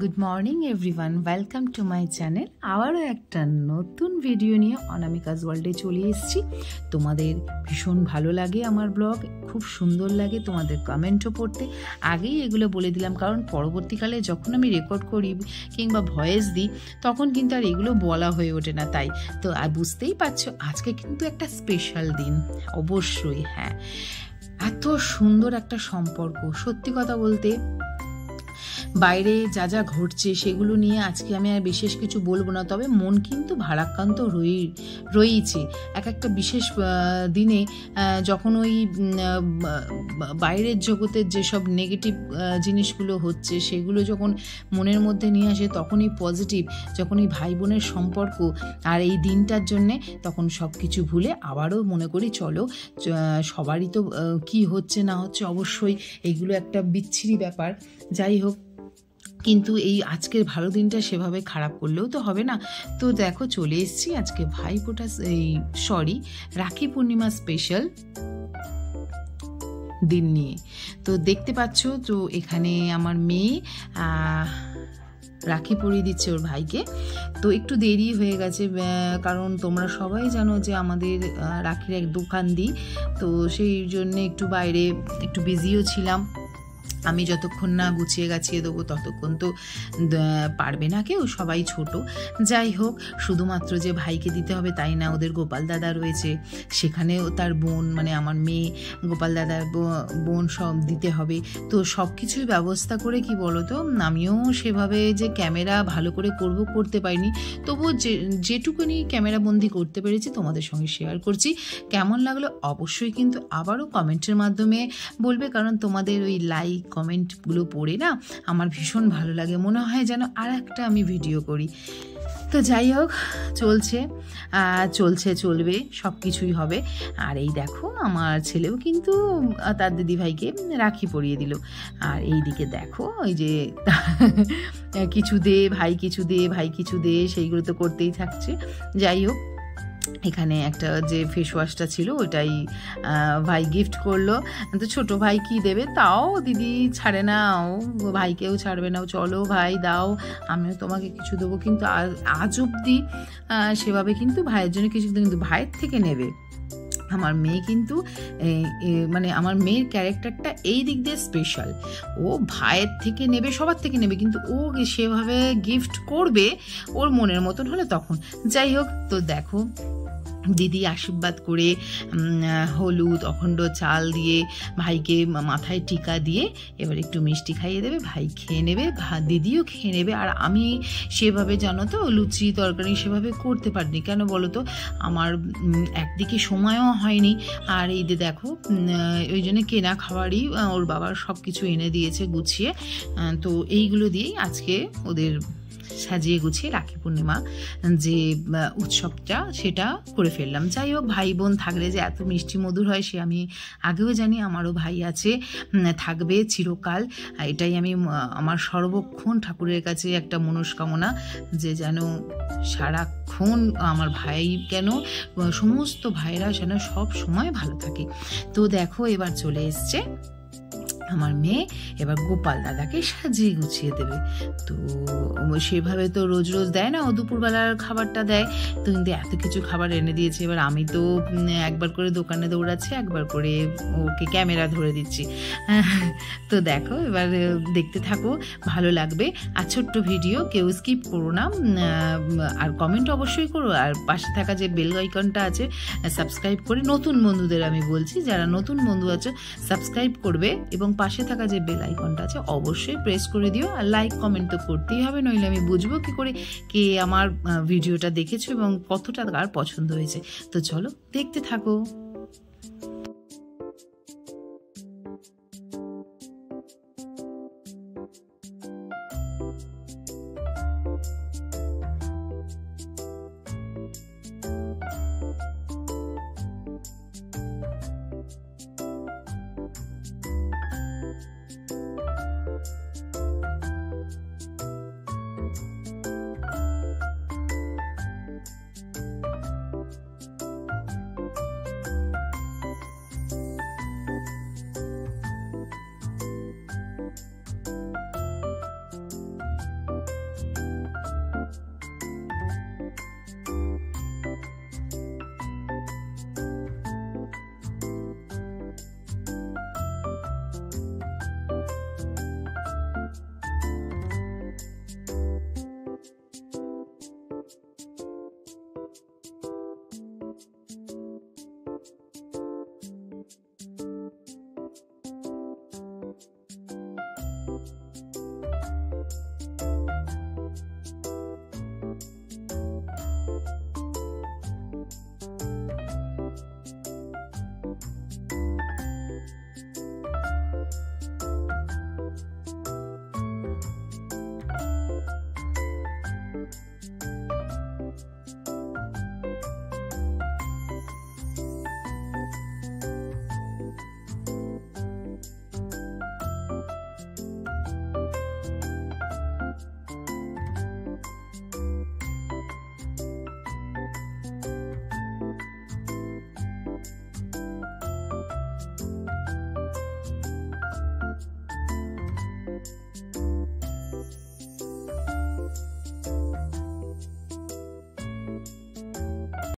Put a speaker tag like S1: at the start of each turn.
S1: Good morning everyone, welcome to my channel. আবারও একটা নতুন ভিডিও নিয়ে অনামিকাস ওয়ার্ল্ডে চলে এসেছি। তোমাদের ভীষণ ভালো লাগে আমার ব্লগ, খুব সুন্দর লাগে তোমাদের কমেন্টও পড়তে। আগেই এগুলো বলে দিলাম, কারণ পরবর্তীকালে যখন আমি রেকর্ড করি কিংবা ভয়েস দিই তখন কিন্তু আর এগুলো বলা হয়ে ওঠে না। তাই তো আর বুঝতেই পারছো, আজকে কিন্তু একটা স্পেশাল দিন। অবশ্যই হ্যাঁ, এত সুন্দর একটা সম্পর্ক। সত্যি কথা বলতে বাইরে যা যা ঘটছে সেগুলো নিয়ে আজকে আমি আর বিশেষ কিছু বলবো না, তবে মন কিন্তু ভারাক্রান্ত রয়েছে। একটা বিশেষ দিনে যখন ওই বাইরের জগতের যেসব নেগেটিভ জিনিসগুলো হচ্ছে সেগুলো যখন মনের মধ্যে নিয়ে আসে, তখনই পজিটিভ, যখন এই ভাই বোনের সম্পর্ক আর এই দিনটার জন্যে, তখন সব কিছু ভুলে আবারও মনে করি চলো সবারই তো কি হচ্ছে না হচ্ছে, অবশ্যই এইগুলো একটা বিচ্ছিরি ব্যাপার। যাই হোক, কিন্তু এই আজকের ভালো দিনটা সেভাবে খারাপ করলেও তো হবে না। তো দেখো চলে এসেছি আজকে ভাইফোঁটা রাখি পূর্ণিমা স্পেশাল দিন নিয়ে। তো দেখতে পাচ্ছ, তো এখানে আমার মেয়ে রাখি পরিয়ে দিচ্ছে ওর ভাইকে। তো একটু দেরি হয়ে গেছে, কারণ তোমরা সবাই জানো যে আমাদের রাখির এক দোকান দিই, তো সেই জন্যে একটু বাইরে একটু বিজিও ছিলাম। আমি যতক্ষণ না গুছিয়ে গাছিয়ে দেবো ততক্ষণ তো পারবে না কেউ, সবাই ছোট। যাই হোক, শুধুমাত্র যে ভাইকে দিতে হবে তাই না, ওদের গোপাল দাদা রয়েছে, সেখানেও তার বোন মানে আমার মেয়ে, গোপাল দাদার বোন সব দিতে হবে। তো সব কিছুই ব্যবস্থা করে কি বলো তো, আমিও সেভাবে যে ক্যামেরা ভালো করে করতে পারিনি, তবুও যেটুকুনি ক্যামেরা বন্দি করতে পেরেছি তোমাদের সঙ্গে শেয়ার করছি। কেমন লাগলো অবশ্যই কিন্তু আবারও কমেন্টের মাধ্যমে বলবে, কারণ তোমাদের ওই লাইক কমেন্টগুলো পড়ে না আমার ভীষণ ভালো লাগে, মনে হয় যেন আর একটা আমি ভিডিও করি। তো যাই হোক, চলবে, সব কিছুই হবে। আর এই দেখো আমার ছেলেও কিন্তু তার দিদিভাইকে রাখি পরিয়ে দিল। আর এই দিকে দেখো ওই যে কিছু দে ভাই, কিছু দে ভাই, কিছু দে, সেইগুলো তো করতেই থাকছে। যাই হোক, এখানে একটা যে ফেস ওয়াশটা ছিল ওইটাই ভাই গিফট করলো। তো ছোট ভাই কি দেবে, তাও দিদি ছাড়ে না, ও ভাইকেও ছাড়বে না, চলো ভাই দাও, আমিও তোমাকে কিছু দেবো। কিন্তু আজ অবধি সেভাবে কিন্তু ভাইয়ের জন্য কিছু, কিন্তু ভাইয়ের থেকে নেবে। আমার মেয়ে কিন্তু মানে আমার মেয়ের ক্যারেক্টারটা এই দিক দিয়ে স্পেশাল। ও ভাইয়ের থেকে নেবে, সবার থেকে নেবে, কিন্তু ও সেভাবে গিফট করবে ওর মনের মতন হলে তখন। যাই হোক, তো দেখো দিদি আশীর্বাদ করে হলুদ অখণ্ড চাল দিয়ে ভাইকে মাথায় টিকা দিয়ে এবার একটু মিষ্টি খাইয়ে দেবে, ভাই খেয়ে নেবে, দিদিও খেয়ে নেবে। আর আমি সেভাবে জানো তো লুচি তরকারি সেভাবে করতে পারিনি, কেন বলো তো, আমার একদিকে সময়ও হয়নি, আর এই যে দেখো ওই জন্য কেনা খাবারই ওর বাবার সব কিছু এনে দিয়েছে গুছিয়ে। তো এইগুলো দিয়েই আজকে ওদের সাজিয়ে গুছিয়ে রাখি পূর্ণিমা যে উৎসবটা সেটা করে ফেললাম। যাই হোক, ভাই বোন থাকলে যে এত মিষ্টি মধুর হয় সে আমি আগেও জানি, আমারও ভাই আছে, থাকবে চিরকাল। এটাই আমি আমার সর্বক্ষণ ঠাকুরের কাছে একটা মনস্কামনা, যে যেন সারাক্ষণ আমার ভাই কেন সমস্ত ভাইরা যেন সব সময় ভালো থাকে। তো দেখো এবার চলে এসছে আমার মেয়ে, এবার গোপাল দাদাকে সাজিয়ে গুছিয়ে দেবে। তো সেভাবে তো রোজ রোজ দেয় না, ও দুপুরবেলার খাবারটা দেয়। তো কিন্তু এত কিছু খাবার এনে দিয়েছে, এবার আমি তো একবার করে দোকানে দৌড়াচ্ছি, একবার করে ওকে ক্যামেরা ধরে দিচ্ছি। তো দেখো এবার দেখতে থাকো, ভালো লাগবে। আর ছোট্ট ভিডিও, কেউ স্কিপ করো না, আর কমেন্ট অবশ্যই করো। আর পাশে থাকা যে বেল আইকনটা আছে সাবস্ক্রাইব করে, নতুন বন্ধুদের আমি বলছি, যারা নতুন বন্ধু আছে সাবস্ক্রাইব করবে, এবং পাশে থাকা যে বেল আইকনটা আছে অবশ্যই প্রেস করে দিও। আর লাইক কমেন্ট তো করতেই হবে, নইলে আমি বুঝবো কি করে কে আমার ভিডিওটা দেখেছো এবং কতটা কার পছন্দ হয়েছে। তো চলো দেখতে থাকো।